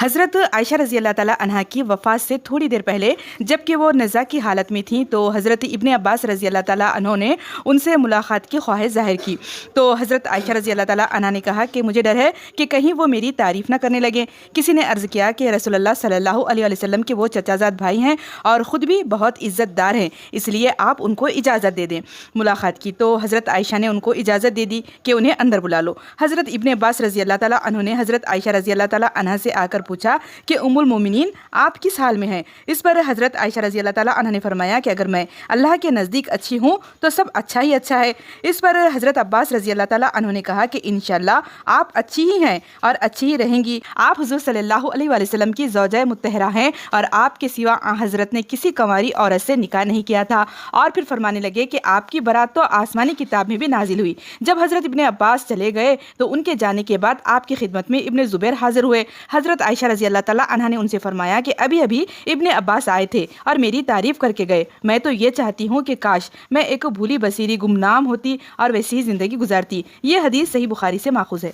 حضرت عائشہ رضی اللہ تعالیٰ عنہا کی وفات سے تھوڑی دیر پہلے جبکہ وہ نزا کی حالت میں تھیں تو حضرت ابن عباس رضی اللہ تعالیٰ عنہ نے ان سے ملاقات کی خواہش ظاہر کی۔ تو حضرت عائشہ رضی اللہ تعالیٰ عنہا نے کہا کہ مجھے ڈر ہے کہ کہیں وہ میری تعریف نہ کرنے لگیں۔ کسی نے عرض کیا کہ رسول اللہ صلی اللہ علیہ وسلم کے وہ چچا زاد بھائی ہیں اور خود بھی بہت عزت دار ہیں، اس لیے آپ ان کو اجازت دے دیں ملاقات کی۔ تو حضرت عائشہ نے ان کو اجازت دے دی کہ انہیں اندر بلا لو۔ حضرت ابن عباس رضی اللہ تعالیٰ عنہ نے حضرت عائشہ رضی اللہ تعالیٰ عنہا سے آ کر پوچھا کہ ام المومنین آپ کس حال میں ہیں؟ اس پر حضرت عائشہ رضی اللہ تعالیٰ عنہ نے فرمایا کہ اگر میں اللہ کے نزدیک اچھی ہوں تو سب اچھا ہی اچھا ہے۔ اس پر حضرت عباس رضی اللہ تعالیٰ عنہ نے کہا کہ انشاءاللہ آپ اچھی ہی ہیں اور اچھی ہی رہیں گی۔ آپ حضور صلی اللہ علیہ وآلہ وسلم کی زوجہ مطہرہ ہیں اور آپ کے سوا حضرت نے کسی کنواری عورت سے نکاح نہیں کیا تھا۔ اور پھر فرمانے لگے کہ آپ کی برات تو آسمانی کتاب میں بھی نازل ہوئی۔ جب حضرت ابن عباس چلے گئے تو ان کے جانے کے بعد آپ کی خدمت میں ابن زبیر حاضر ہوئے۔ حضرت عائشہ رضی اللہ تعالیٰ عنہا نے ان سے فرمایا کہ ابھی ابن عباس آئے تھے اور میری تعریف کر کے گئے۔ میں تو یہ چاہتی ہوں کہ کاش میں ایک بھولی بصیری گمنام ہوتی اور ویسی ہی زندگی گزارتی۔ یہ حدیث صحیح بخاری سے ماخوذ ہے۔